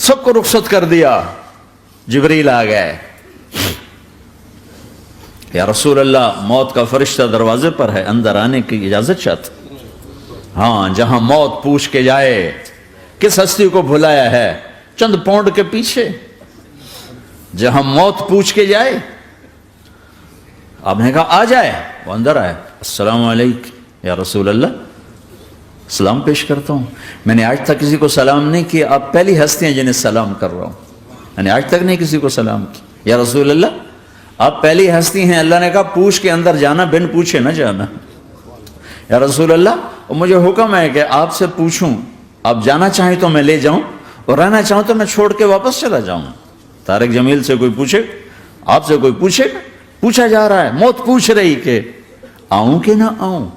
سب کو رخصت کر دیا. جبریل آ گئے. یا رسول اللہ موت کا فرشتہ دروازے پر ہے, اندر آنے کی اجازت چاہتا. ہاں, جہاں موت پوچھ کے جائے کس ہستی کو بھلایا ہے, چند پونڈ کے پیچھے جہاں موت پوچھ کے جائے. آپ نے کہا آ جائے, وہ اندر آئے. السلام علیکم یا رسول اللہ, سلام پیش کرتا ہوں. میں نے آج تک کسی کو سلام نہیں کیا, آپ پہلی ہستی ہیں جنہیں سلام کر رہا ہوں. میں نے آج تک نہیں کسی کو سلام کیا. یا رسول اللہ آپ پہلی ہستی ہیں. اللہ نے کہا پوچھ کے اندر جانا, بن پوچھے نہ جانا. یا رسول اللہ مجھے حکم ہے کہ آپ سے پوچھوں, آپ جانا چاہیں تو میں لے جاؤں, اور رہنا چاہوں تو میں چھوڑ کے واپس چلا جاؤں. طارق جمیل سے کوئی پوچھے, آپ سے کوئی پوچھے, پوچھا جا رہا ہے, موت پوچھ رہی کہ آؤں کہ نہ آؤں.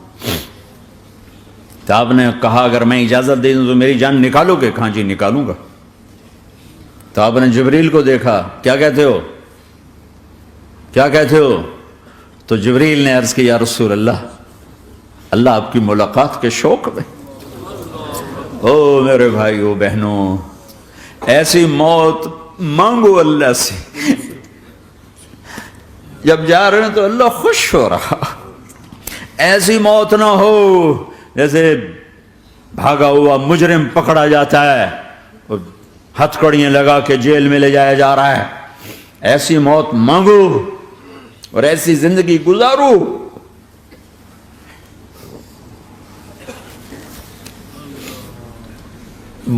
تو آپ نے کہا اگر میں اجازت دے دوں تو میری جان نکالو گے؟ کہاں جی نکالوں گا. تو آپ نے جبریل کو دیکھا, کیا کہتے ہو, کیا کہتے ہو؟ تو جبریل نے عرض کی یا رسول اللہ, اللہ آپ کی ملاقات کے شوق میں. او میرے بھائیو بہنوں, ایسی موت مانگو اللہ سے. جب جا رہے ہیں تو اللہ خوش ہو رہا. ایسی موت نہ ہو جیسے بھاگا ہوا مجرم پکڑا جاتا ہے, ہتھ کڑیاں لگا کے جیل میں لے جایا جا رہا ہے. ایسی موت مانگو اور ایسی زندگی گزارو.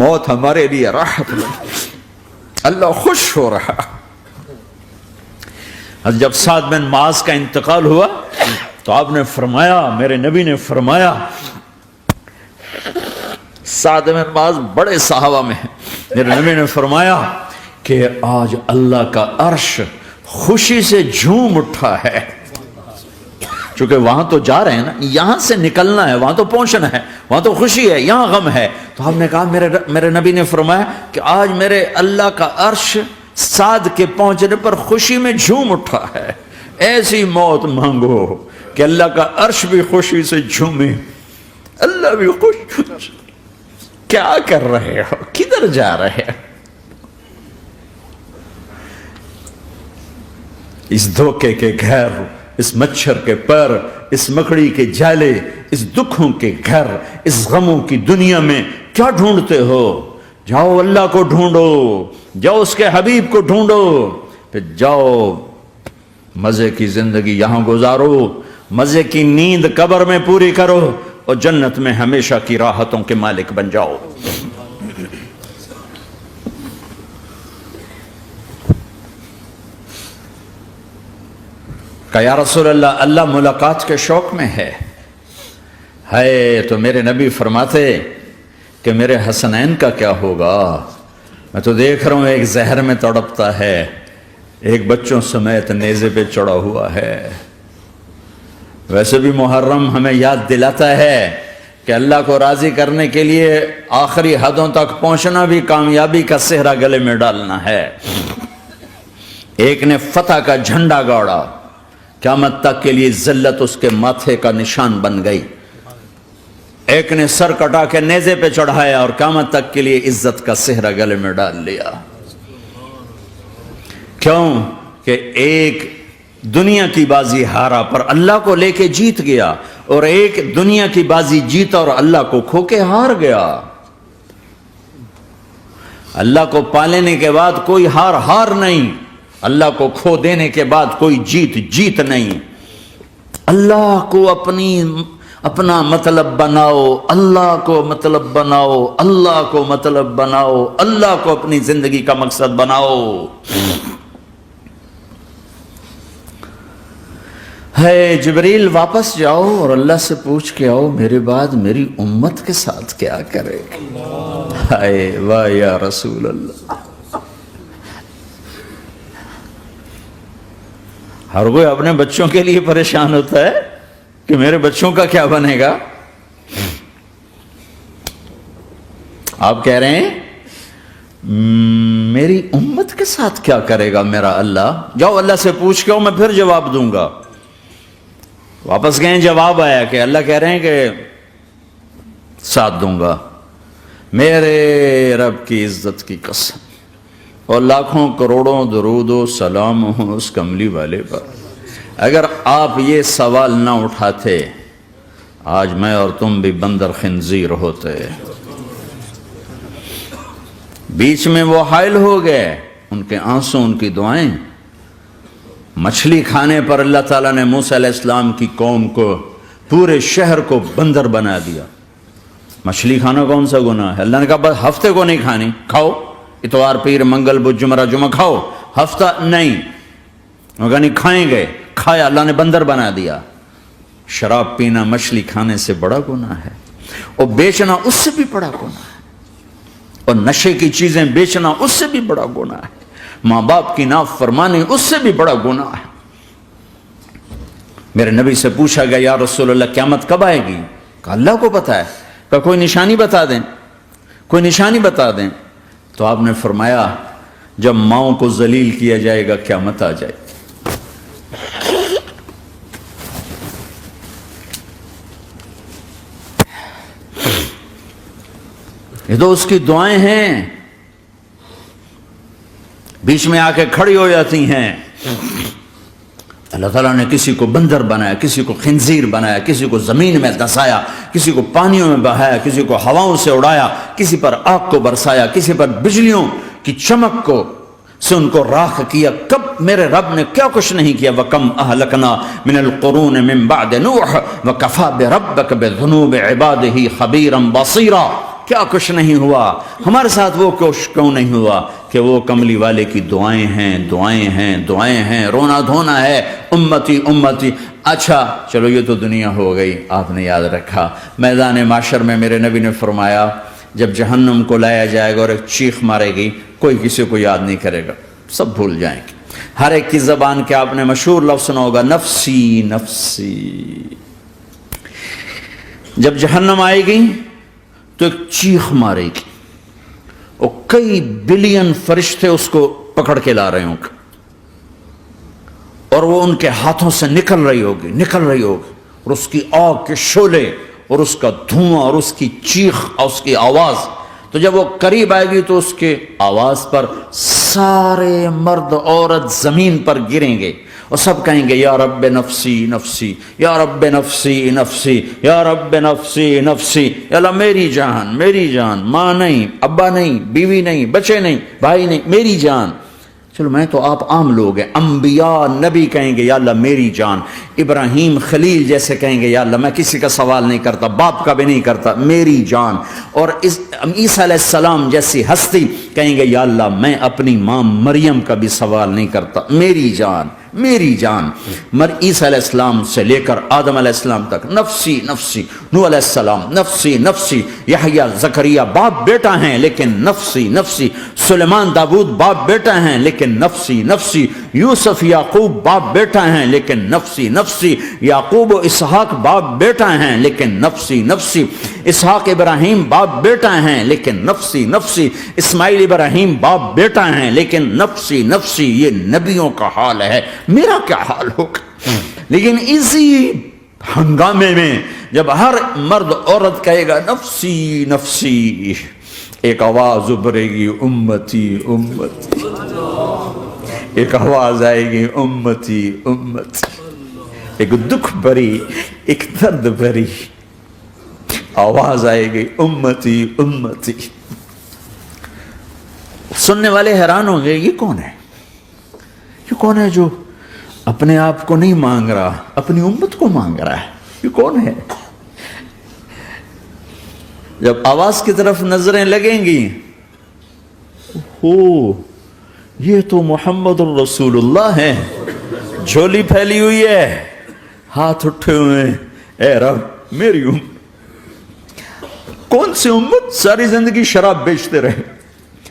موت ہمارے لیے راحت, اللہ خوش ہو رہا. جب سعد بن معاذ کا انتقال ہوا تو آپ نے فرمایا, میرے نبی نے فرمایا, سعد بن معاذ بڑے صحابہ میں ہیں, میرے نبی نے فرمایا کہ آج اللہ کا عرش خوشی سے جھوم اٹھا ہے. چونکہ وہاں تو جا رہے ہیں نا, یہاں سے نکلنا ہے, وہاں تو پہنچنا ہے, وہاں تو خوشی ہے, یہاں غم ہے. تو ہم نے کہا میرے نبی نے فرمایا کہ آج میرے اللہ کا عرش سعد کے پہنچنے پر خوشی میں جھوم اٹھا ہے. ایسی موت مانگو کہ اللہ کا عرش بھی خوشی سے جھومے, اللہ بھی خوش. کیا کر رہے ہو, کدھر جا رہے ہو؟ اس دھوکے کے گھر, اس مچھر کے پر, اس مکڑی کے جالے, اس دکھوں کے گھر, اس غموں کی دنیا میں کیا ڈھونڈتے ہو؟ جاؤ اللہ کو ڈھونڈو, جاؤ اس کے حبیب کو ڈھونڈو, پھر جاؤ مزے کی زندگی یہاں گزارو, مزے کی نیند قبر میں پوری کرو, اور جنت میں ہمیشہ کی راحتوں کے مالک بن جاؤ. کہ یا رسول اللہ, اللہ ملاقات کے شوق میں ہے. تو میرے نبی فرماتے کہ میرے حسنین کا کیا ہوگا؟ میں تو دیکھ رہا ہوں ایک زہر میں تڑپتا ہے, ایک بچوں سمیت نیزے پہ چڑھا ہوا ہے. ویسے بھی محرم ہمیں یاد دلاتا ہے کہ اللہ کو راضی کرنے کے لیے آخری حدوں تک پہنچنا بھی کامیابی کا صحرا گلے میں ڈالنا ہے. ایک نے فتح کا جھنڈا گاڑا, قیامت تک کے لیے ذلت اس کے ماتھے کا نشان بن گئی. ایک نے سر کٹا کے نیزے پہ چڑھایا اور قیامت تک کے لیے عزت کا صحرا گلے میں ڈال لیا. کیوں کہ ایک دنیا کی بازی ہارا پر اللہ کو لے کے جیت گیا, اور ایک دنیا کی بازی جیتا اور اللہ کو کھو کے ہار گیا. اللہ کو پالینے کے بعد کوئی ہار نہیں, اللہ کو کھو دینے کے بعد کوئی جیت نہیں. اللہ کو اپنا مطلب بناؤ, اللہ کو مطلب بناؤ, اللہ کو مطلب بناؤ, اللہ کو اپنی زندگی کا مقصد بناؤ. ہے جبریل واپس جاؤ اور اللہ سے پوچھ کے آؤ میرے بعد میری امت کے ساتھ کیا کرے. ہائے واہ یا رسول اللہ. ہر کوئی اپنے بچوں کے لیے پریشان ہوتا ہے کہ میرے بچوں کا کیا بنے گا. آپ کہہ رہے ہیں میری امت کے ساتھ کیا کرے گا میرا اللہ. جاؤ اللہ سے پوچھ کے آؤ, میں پھر جواب دوں گا. واپس گئے, جواب آیا کہ اللہ کہہ رہے ہیں کہ ساتھ دوں گا. میرے رب کی عزت کی قسم, اور لاکھوں کروڑوں درود و سلام ہوں اس کملی والے پر۔ اگر آپ یہ سوال نہ اٹھاتے آج میں اور تم بھی بندر خنزیر ہوتے۔ بیچ میں وہ حائل ہو گئے، ان کے آنسو، ان کی دعائیں۔ مچھلی کھانے پر اللہ تعالیٰ نے موسیٰ علیہ السلام کی قوم کو، پورے شہر کو بندر بنا دیا۔ مچھلی کھانا کون سا گناہ ہے؟ اللہ نے کہا بس ہفتے کو نہیں کھانی، کھاؤ اتوار پیر منگل بدھ جمعہ جمعہ کھاؤ، ہفتہ نہیں۔ مگر نہیں کھائیں گے، کھایا، اللہ نے بندر بنا دیا۔ شراب پینا مچھلی کھانے سے بڑا گناہ ہے، اور بیچنا اس سے بھی بڑا گناہ ہے، اور نشے کی چیزیں بیچنا اس سے بھی بڑا گناہ ہے، ماں باپ کی نافرمانی اس سے بھی بڑا گناہ ہے۔ میرے نبی سے پوچھا گیا یا رسول اللہ قیامت کب آئے گی؟ کہا اللہ کو پتا ہے۔ کہا کوئی نشانی بتا دیں، کوئی نشانی بتا دیں۔ تو آپ نے فرمایا جب ماؤں کو ذلیل کیا جائے گا قیامت آ جائے گی۔ یہ تو اس کی دعائیں ہیں، بیچ میں آ کے کھڑی ہو جاتی ہیں۔ اللہ تعالیٰ نے کسی کو بندر بنایا، کسی کو خنزیر بنایا، کسی کو زمین میں دھسایا، کسی کو پانیوں میں بہایا، کسی کو ہواؤں سے اڑایا، کسی پر آگ کو برسایا، کسی پر بجلیوں کی چمک کو سے ان کو راکھ کیا۔ کب میرے رب نے کیا کچھ نہیں کیا۔ وَكَمْ أَهْلَكْنَا مِنَ الْقُرُونِ مِنْ بَعْدِ نُوحٍ وَكَفَى بِرَبِّكَ بِذُنُوبِ عِبَادِهِ خَبِيرًا بَصِيرًا۔ کیا کچھ نہیں ہوا ہمارے ساتھ، وہ کیوں نہیں ہوا کہ وہ کملی والے کی دعائیں ہیں، دعائیں ہیں، دعائیں ہیں، رونا دھونا ہے، امتی امتی۔ اچھا چلو یہ تو دنیا ہو گئی، آپ نے یاد رکھا میدان معاشر میں میرے نبی نے فرمایا جب جہنم کو لایا جائے گا اور ایک چیخ مارے گی، کوئی کسی کو یاد نہیں کرے گا، سب بھول جائیں گے۔ ہر ایک کی زبان کے آپ نے مشہور لفظ سنا ہوگا نفسی نفسی۔ جب جہنم آئے گی تو ایک چیخ مارے گی، اور کئی بلین فرشتے اس کو پکڑ کے لا رہے ہوں گے، اور وہ ان کے ہاتھوں سے نکل رہی ہوگی، اور اس کی آگ کے شعلے اور اس کا دھواں اور اس کی چیخ اور اس کی آواز۔ تو جب وہ قریب آئے گی تو اس کے آواز پر سارے مرد عورت زمین پر گریں گے، اور سب کہیں گے یا رب نفسی نفسی، یا رب نفسی نفسی، یا رب نفسی نفسی۔ یا اللہ میری جان، میری جان، ماں نہیں، ابا نہیں، بیوی نہیں، بچے نہیں، بھائی نہیں، میری جان۔ چلو میں تو آپ عام لوگ ہیں، انبیاء نبی کہیں گے یا اللہ میری جان، ابراہیم خلیل جیسے کہیں گے یا اللہ میں کسی کا سوال نہیں کرتا، باپ کا بھی نہیں کرتا، میری جان۔ اور عیسیٰ علیہ السلام جیسی ہستی کہیں گے یا اللہ میں اپنی ماں مریم کا بھی سوال نہیں کرتا، میری جان، میری جان۔ عیسیٰ علیہ السلام سے لے کر آدم علیہ السلام تک نفسی نفسی، نوح علیہ السلام نفسی نفسی، یحییٰ زکریا باپ بیٹا ہیں لیکن نفسی نفسی، سلیمان داؤد باپ بیٹا ہیں لیکن نفسی نفسی، یوسف یعقوب باپ بیٹا ہیں لیکن نفسی نفسی، یعقوب و اسحاق باپ بیٹا ہیں لیکن نفسی نفسی، اسحاق ابراہیم باپ بیٹا ہیں لیکن نفسی نفسی، اسماعیل ابراہیم باپ بیٹا ہیں لیکن نفسی نفسی۔ یہ نبیوں کا حال ہے، میرا کیا حال ہوگا؟ لیکن اسی ہنگامے میں جب ہر مرد عورت کہے گا نفسی نفسی، ایک آواز ابھرے گی امتی امتی، ایک آواز آئے گی امتی امتی، ایک دکھ بھری، ایک درد بھری آواز آئے گی امتی امتی۔ سننے والے حیران ہوں گے یہ کون ہے، یہ کون ہے جو اپنے آپ کو نہیں مانگ رہا، اپنی امت کو مانگ رہا ہے، یہ کون ہے؟ جب آواز کی طرف نظریں لگیں گی، ہو یہ تو محمد الرسول اللہ ہے، جھولی پھیلی ہوئی ہے، ہاتھ اٹھے ہوئے ہیں، اے رب میری امت۔ کون سی امت ساری زندگی شراب بیچتے رہے،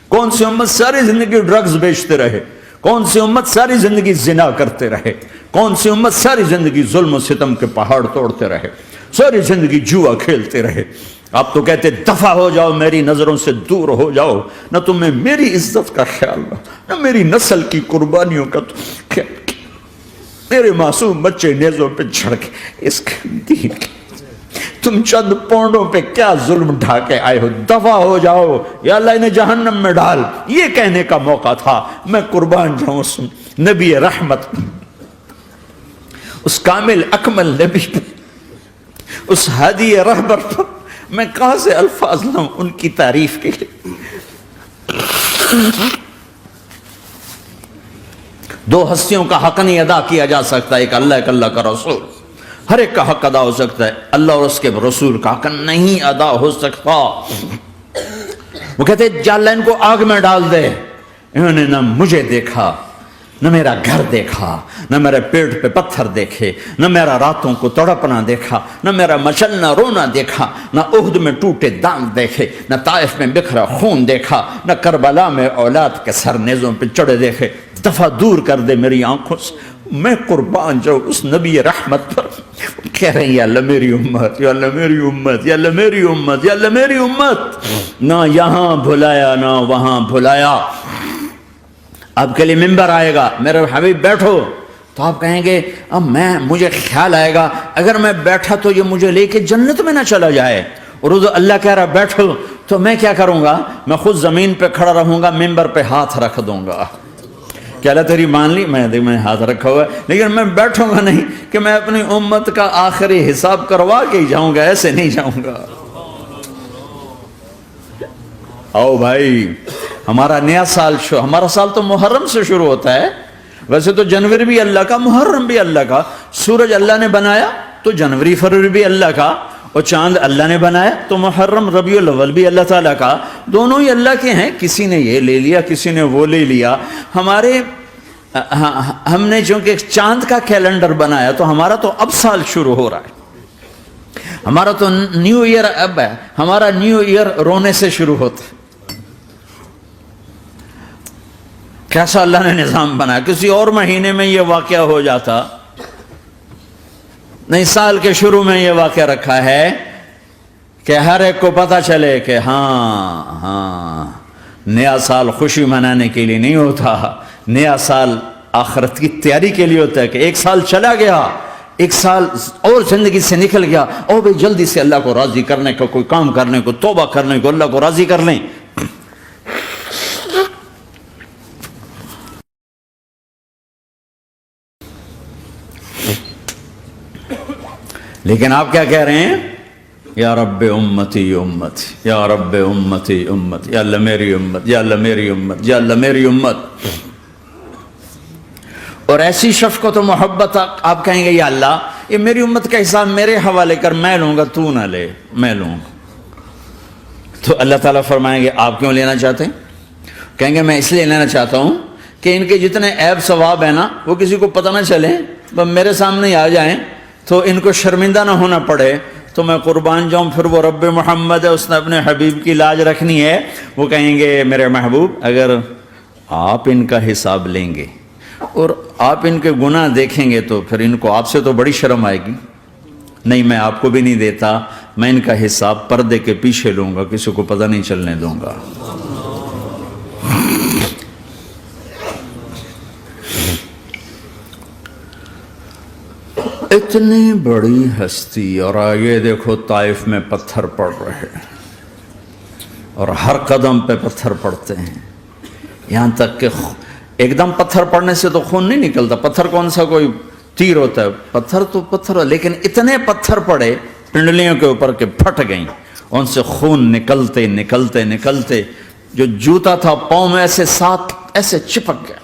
کون سی امت ساری زندگی ڈرگز بیچتے رہے، کون سی امت ساری زندگی زنا کرتے رہے، کون سی امت ساری زندگی ظلم و ستم کے پہاڑ توڑتے رہے، ساری زندگی جوا کھیلتے رہے۔ آپ تو کہتے دفع ہو جاؤ، میری نظروں سے دور ہو جاؤ، نہ تمہیں میری عزت کا خیال نہ میری نسل کی قربانیوں کا تو خیال، میرے معصوم بچے نیزوں پہ چڑھ کے اس کے دین تم چند پونڈوں پہ کیا ظلم ڈھا کے آئے ہو، دفع ہو جاؤ یا اللہ انہیں جہنم میں ڈال. یہ کہنے کا موقع تھا. میں قربان جاؤں اس نبی رحمت، اس کامل اکمل نبی پہ، اس ہادی رہبر پر میں کہاں سے الفاظ لاؤں ان کی تعریف کے لیے. دو ہستیوں کا حق نہیں ادا کیا جا سکتا، ایک اللہ، ایک اللہ کا رسول. ہر ایک کا حق ادا ہو سکتا ہے، اللہ اور اس کے رسول کا حق نہیں ادا ہو سکتا. وہ کہتے جا اللہ ان کو آگ میں ڈال دے. انہوں نے نہ مجھے دیکھا، نہ میرا گھر دیکھا، نہ میرے پیٹ پہ پتھر دیکھے، نہ میرا راتوں کو تڑپنا دیکھا، نہ میرا مچلنا رونا دیکھا، نہ احد میں ٹوٹے دانت دیکھے، نہ طائف میں بکھرا خون دیکھا، نہ کربلا میں اولاد کے سر نیزوں پہ چڑھے دیکھے. دفعہ دور کر دے میری آنکھوں سے. میں قربان جاؤں اس نبی رحمت پر. کہہ رہے ہیں یا اللہ میری امت، یا اللہ میری امت، یا اللہ میری امت، یا اللہ میری امت. نہ یہاں بھلایا نہ وہاں بھلایا. آپ کے لیے ممبر آئے گا، میرے حبیب بیٹھو، تو آپ کہیں گے اب مجھے خیال آئے گا اگر میں بیٹھا تو یہ مجھے لے کے جنت میں نہ چلا جائے. اور اللہ کہہ رہا بیٹھو تو میں کیا کروں گا؟ میں خود زمین پہ کھڑا رہوں گا، ممبر پہ ہاتھ رکھ دوں گا. کہ اللہ تیری مان لی، میں ہاتھ رکھا ہوا ہے، لیکن میں بیٹھوں گا نہیں کہ میں اپنی امت کا آخری حساب کروا کے ہی جاؤں گا، ایسے نہیں جاؤں گا. آؤ بھائی، ہمارا نیا سال ہمارا سال تو محرم سے شروع ہوتا ہے. ویسے تو جنوری بھی اللہ کا، محرم بھی اللہ کا. سورج اللہ نے بنایا تو جنوری فروری بھی اللہ کا، اور چاند اللہ نے بنایا تو محرم ربیع الاول بھی اللہ تعالیٰ کا. دونوں ہی اللہ کے ہیں. کسی نے یہ لے لیا، کسی نے وہ لے لیا. ہم نے چونکہ چاند کا کیلنڈر بنایا تو ہمارا تو اب سال شروع ہو رہا ہے. ہمارا تو نیو ایئر اب ہے. ہمارا نیو ایئر رونے سے شروع ہوتا ہے. کیسا اللہ نے نظام بنایا. کسی اور مہینے میں یہ واقعہ ہو جاتا. نہیں، سال کے شروع میں یہ واقعہ رکھا ہے کہ ہر ایک کو پتہ چلے کہ ہاں نیا سال خوشی منانے کے لیے نہیں ہوتا. نیا سال آخرت کی تیاری کے لیے ہوتا ہے. کہ ایک سال چلا گیا، ایک سال اور زندگی سے نکل گیا، اور بھائی جلدی سے اللہ کو راضی کرنے کا کوئی کام کرنے کو، توبہ کرنے کو، اللہ کو راضی کر لیں. لیکن آپ کیا کہہ رہے ہیں؟ یا رب امتی امتی، یا رب امتی امتی، یا اللہ میری امت، یا اللہ میری امت، یا اللہ میری امت. اور ایسی شفقت و محبت آپ کہیں گے یا اللہ یہ میری امت کا حساب میرے حوالے کر، میں لوں گا، تو نہ لے، میں لوں گا. تو اللہ تعالیٰ فرمائیں گے آپ کیوں لینا چاہتے ہیں؟ کہیں گے میں اس لیے لینا چاہتا ہوں کہ ان کے جتنے عیب ثواب ہیں نا وہ کسی کو پتہ نہ چلے، بس میرے سامنے آ جائیں تو ان کو شرمندہ نہ ہونا پڑے. تو میں قربان جاؤں. پھر وہ رب محمد ہے، اس نے اپنے حبیب کی لاج رکھنی ہے. وہ کہیں گے میرے محبوب اگر آپ ان کا حساب لیں گے اور آپ ان کے گناہ دیکھیں گے تو پھر ان کو آپ سے تو بڑی شرم آئے گی. نہیں، میں آپ کو بھی نہیں دیتا، میں ان کا حساب پردے کے پیچھے لوں گا، کسی کو پتہ نہیں چلنے دوں گا. اتنی بڑی ہستی، اور آگے دیکھو طائف میں پتھر پڑ رہے ہیں اور ہر قدم پہ پتھر پڑتے ہیں. یہاں تک کہ ایک دم پتھر پڑنے سے تو خون نہیں نکلتا. پتھر کون سا کوئی تیر ہوتا ہے؟ پتھر تو پتھر. لیکن اتنے پتھر پڑے پنڈلیوں کے اوپر کہ پھٹ گئیں. ان سے خون نکلتے نکلتے نکلتے جو جوتا تھا پاؤں میں ایسے ساتھ ایسے چپک گیا.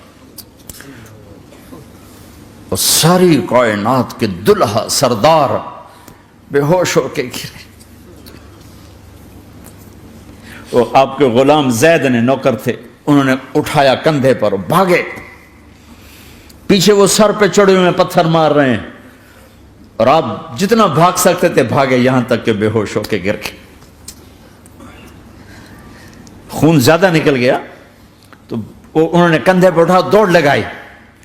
اور ساری کائنات کے دلہا سردار بے ہوش ہو کے گرے. وہ آپ کے غلام زید نے نوکر تھے، انہوں نے اٹھایا کندھے پر، بھاگے. پیچھے وہ سر پہ چڑھے ہوئے پتھر مار رہے ہیں اور آپ جتنا بھاگ سکتے تھے بھاگے، یہاں تک کہ بے ہوش ہو کے گر گئے. خون زیادہ نکل گیا تو انہوں نے کندھے پہ اٹھا دوڑ لگائی.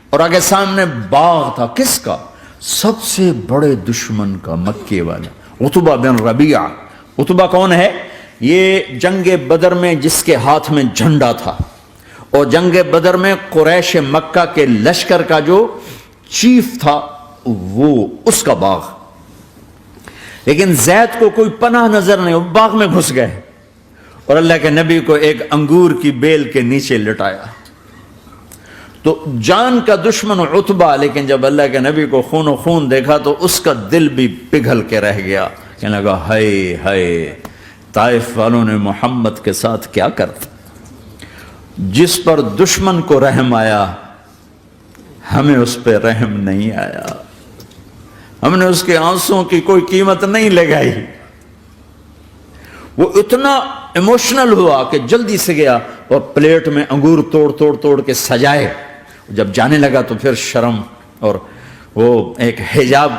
اور آگے سامنے باغ تھا. کس کا؟ سب سے بڑے دشمن کا، مکے والا عتبہ بن ربیعہ. عتبہ کون ہے؟ یہ جنگ بدر میں جس کے ہاتھ میں جھنڈا تھا، اور جنگ بدر میں قریش مکہ کے لشکر کا جو چیف تھا وہ اس کا باغ. لیکن زید کو کوئی پناہ نظر نہیں، وہ باغ میں گھس گئے اور اللہ کے نبی کو ایک انگور کی بیل کے نیچے لٹایا. تو جان کا دشمن عتبہ، لیکن جب اللہ کے نبی کو خون و خون دیکھا تو اس کا دل بھی پگھل کے رہ گیا. کہنے لگا ہائے ہائے، طائف والوں نے محمد کے ساتھ کیا کرتا. جس پر دشمن کو رحم آیا ہمیں اس پہ رحم نہیں آیا، ہم نے اس کے آنسوں کی کوئی قیمت نہیں لگائی. وہ اتنا ایموشنل ہوا کہ جلدی سے گیا اور پلیٹ میں انگور توڑ کے سجائے. جب جانے لگا تو پھر شرم اور وہ ایک حجاب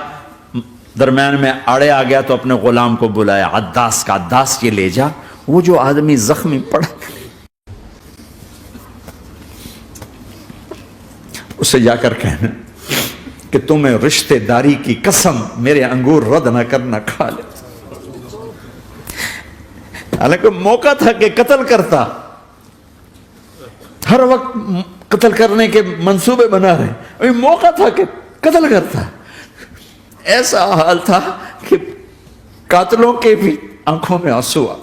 درمیان میں آڑے آ گیا تو اپنے غلام کو بلایا، عداس کا، عداس یہ لے جا وہ جو آدمی زخمی پڑا اسے جا کر کہنا کہ تمہیں رشتہ داری کی قسم میرے انگور رد نہ کرنا، کھا لے. حالانکہ موقع تھا کہ قتل کرتا، ہر وقت قتل کرنے کے منصوبے بنا رہے، ابھی موقع تھا کہ قتل کرتا. ایسا حال تھا کہ قاتلوں کے بھی آنکھوں میں آنسو آ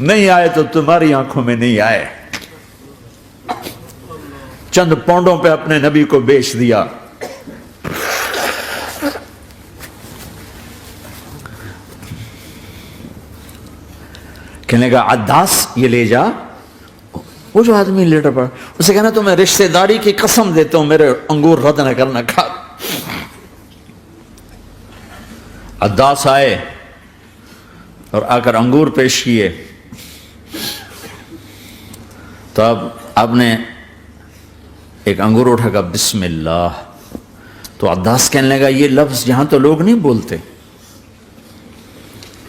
نہیں آئے تو تمہاری آنکھوں میں نہیں آئے. چند پونڈوں پہ اپنے نبی کو بیچ دیا. کہنے کا عداس یہ لے جا، وہ جو آدمی لیٹر پڑا اسے کہنا تو میں رشتہ داری کی قسم دیتا ہوں میرے انگور رد نہ کرنا، کھا. عداس آئے اور آ کر انگور پیش کیے تو اب آپ نے ایک انگور اٹھا کر بسم اللہ. تو عداس کہنے لگا یہ لفظ یہاں تو لوگ نہیں بولتے.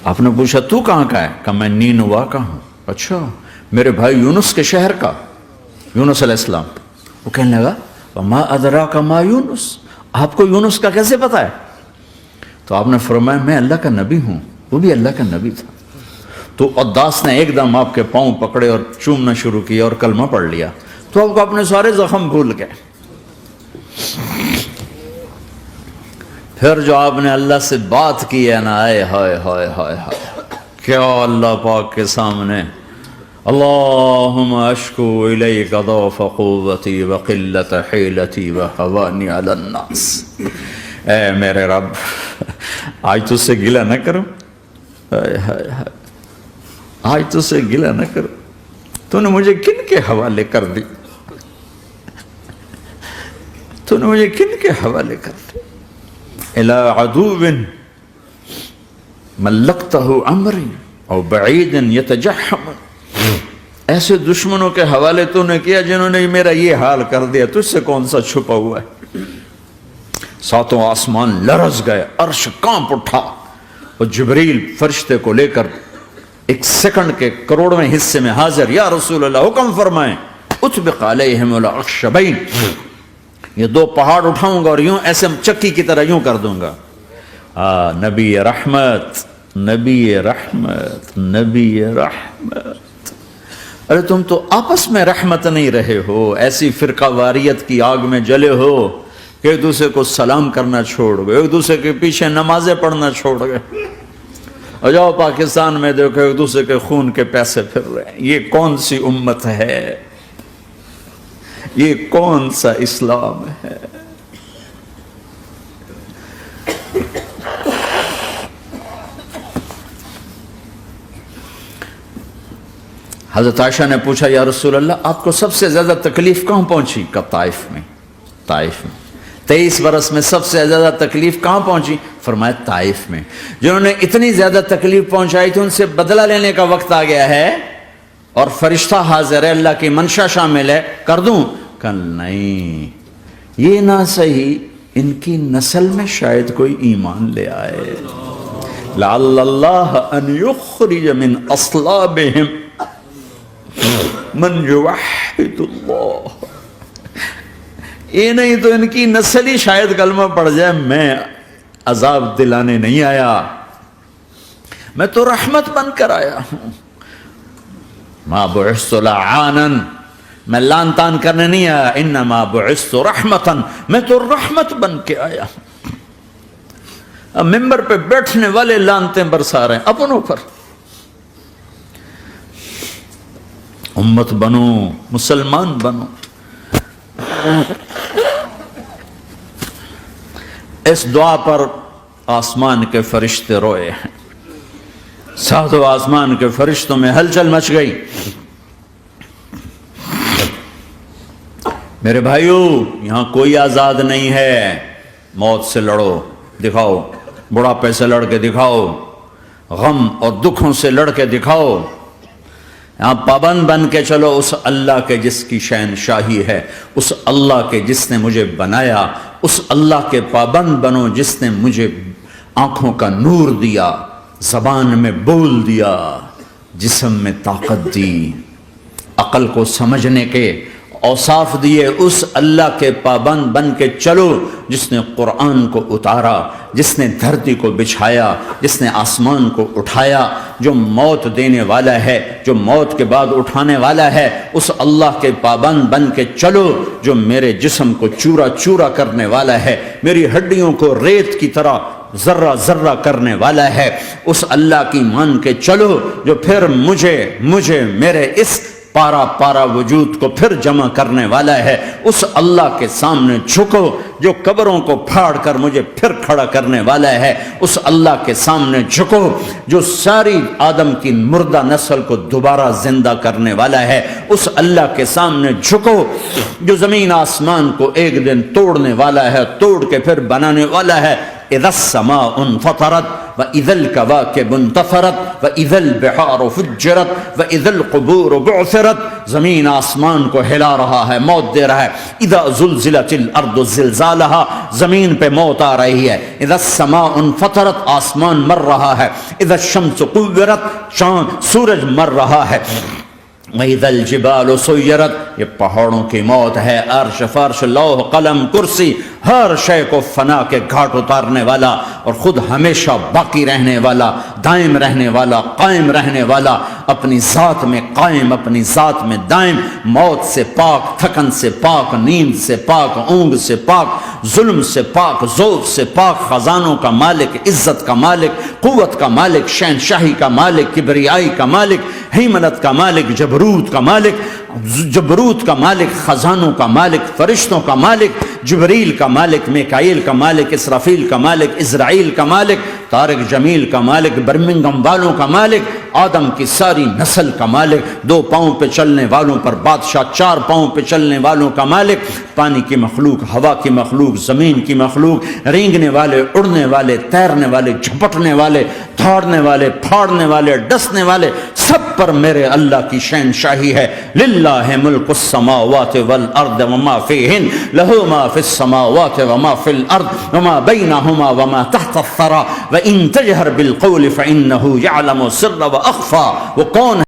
آپ نے پوچھا تو کہاں کا ہے؟ کہا میں نینوا کا ہوں. اچھا، میرے بھائی یونس کے شہر کا، یونس علیہ السلام. وہ کہنے لگا وما ادراک ما یونس، آپ کو یونس کا کیسے پتا ہے؟ تو آپ نے فرمایا میں اللہ کا نبی ہوں، وہ بھی اللہ کا نبی تھا. تو عداس نے ایک دم آپ کے پاؤں پکڑے اور چومنا شروع کیا اور کلمہ پڑھ لیا. تو آپ کو اپنے سارے زخم بھول گئے. پھر جو آپ نے اللہ سے بات کی ہے نا، آئے ہائے ہائے ہائے ہائے، کیا اللہ پاک کے سامنے اللہم اشکو الیک ضعف قوتی وقلت حیلتی وہوانی علی الناس. اے میرے رب آج تجھ سے گلہ نہ کروں، آج تجھ سے گلہ نہ کروں، تو نے مجھے کن کے حوالے کر دی، تو نے مجھے کن کے حوالے کر دی. الی عدو ملکتہ امری او بعید یتجحم، ایسے دشمنوں کے حوالے تو نے کیا جنہوں نے میرا یہ حال کر دیا، تجھ سے کون سا چھپا ہوا ہے. ساتوں آسمان لرز گئے، عرش کانپ اٹھا اور جبریل فرشتے کو لے کر ایک سیکنڈ کے کروڑویں حصے میں حاضر. یا رسول اللہ حکم فرمائیں اطبق علیہم الاخشبین، یہ دو پہاڑ اٹھاؤں گا اور یوں ایسے چکی کی طرح یوں کر دوں گا. نبی رحمت، نبی رحمت، نبی رحمت. ارے تم تو آپس میں رحمت نہیں رہے ہو، ایسی فرقہ واریت کی آگ میں جلے ہو کہ ایک دوسرے کو سلام کرنا چھوڑ گئے، ایک دوسرے کے پیچھے نمازیں پڑھنا چھوڑ گئے. اور جاؤ پاکستان میں دیکھو ایک دوسرے کے خون کے پیسے پھر رہے ہیں. یہ کون سی امت ہے؟ یہ کون سا اسلام ہے؟ حضرت عائشہ نے پوچھا یا رسول اللہ آپ کو سب سے زیادہ تکلیف کہاں پہنچی؟ کہ طائف میں. طائف میں 23 برس میں سب سے زیادہ تکلیف کہاں پہنچی؟ فرمایا طائف میں. جنہوں نے اتنی زیادہ تکلیف پہنچائی تھی ان سے بدلہ لینے کا وقت آ گیا ہے اور فرشتہ حاضر ہے، اللہ کی منشا شامل ہے، کر دوں؟ کہ نہیں، یہ نہ صحیح، ان کی نسل میں شاید کوئی ایمان لے آئے. لعل اللہ ان یخرج من اصلابہم من یوحد اللہ. یہ نہیں تو ان کی نسل ہی شاید کلمہ پڑ جائے. میں عذاب دلانے نہیں آیا، میں تو رحمت بن کر آیا ہوں. ما بعثت لعانا، میں لان تان کرنے نہیں آیا. انما بعثت رحمتا، میں تو رحمت بن کے آیا ہوں. اب ممبر پہ بیٹھنے والے لانتیں برسا رہے ہیں اپنوں پر. امت بنو، مسلمان بنو. اس دعا پر آسمان کے فرشتے روئے ہیں. ساتوں آسمان کے فرشتوں میں ہلچل مچ گئی. میرے بھائیو، یہاں کوئی آزاد نہیں ہے. موت سے لڑو، دکھاؤ. بڑھاپے سے لڑ کے دکھاؤ. غم اور دکھوں سے لڑ کے دکھاؤ. یہاں پابند بن کے چلو اس اللہ کے جس کی شہنشاہی ہے، اس اللہ کے جس نے مجھے بنایا. اس اللہ کے پابند بنو جس نے مجھے آنکھوں کا نور دیا، زبان میں بول دیا، جسم میں طاقت دی، عقل کو سمجھنے کے اوصاف دیے. اس اللہ کے پابند بن کے چلو جس نے قرآن کو اتارا، جس نے دھرتی کو بچھایا، جس نے آسمان کو اٹھایا، جو موت دینے والا ہے، جو موت کے بعد اٹھانے والا ہے. اس اللہ کے پابند بن کے چلو جو میرے جسم کو چورا چورا کرنے والا ہے، میری ہڈیوں کو ریت کی طرح ذرہ ذرہ کرنے والا ہے. اس اللہ کی مان کے چلو جو پھر مجھے میرے اس پارا پارا وجود کو پھر جمع کرنے والا ہے. اس اللہ کے سامنے جھکو جو قبروں کو پھاڑ کر مجھے پھر کھڑا کرنے والا ہے. اس اللہ کے سامنے جھکو جو ساری آدم کی مردہ نسل کو دوبارہ زندہ کرنے والا ہے. اس اللہ کے سامنے جھکو جو زمین آسمان کو ایک دن توڑنے والا ہے، توڑ کے پھر بنانے والا ہے. اذا السماء انفطرت واذا الكواكب انتثرت واذا البحار فجرت واذا القبور بعثرت. زمین آسمان کو ہلا رہا ہے، موت دے رہا ہے. اذا زلزلت الارض زلزالها، زمین پہ موت آ رہی ہے. اذا السماء انفطرت، آسمان مر رہا ہے. اذا الشمس كورت، چاند سورج مر رہا ہے. وَإِذَا الْجِبَالُ سُيِّرَتْ، یہ پہاڑوں کی موت ہے. عرش فرش لوح قلم کرسی ہر شے کو فنا کے گھاٹ اتارنے والا اور خود ہمیشہ باقی رہنے والا، دائم رہنے والا، قائم رہنے والا، اپنی ذات میں قائم، اپنی ذات میں دائم، موت سے پاک، تھکن سے پاک، نیند سے پاک، اونگ سے پاک، ظلم سے پاک، ذوق سے پاک، خزانوں کا مالک، عزت کا مالک، قوت کا مالک، شہنشاہی کا مالک، کبریائی کا مالک، ہیمنت کا مالک، جبروت کا مالک، خزانوں کا مالک، فرشتوں کا مالک، جبریل کا مالک، میکائیل کا مالک، اسرافیل کا مالک، اسرائیل کا مالک، طارق جمیل کا مالک، برمنگم والوں کا مالک، آدم کی ساری نسل کا مالک، 2 پاؤں پہ چلنے والوں پر بادشاہ، 4 پاؤں پہ چلنے والوں کا مالک، پانی کی مخلوق، ہوا کی مخلوق، زمین کی مخلوق، رینگنے والے، اڑنے والے، تیرنے والے، جھپٹنے والے، دھاڑنے والے، پھاڑنے والے، ڈسنے والے، سب پر میرے اللہ کی شہنشاہی ہے. للہ ملک السماوات والارض وما فیہن، لہو ما فی السماوات وما فی الارض وما بینہما وما تحت الثری وان تجہر بالقول فانہ یعلم السر واخفی. وہ کون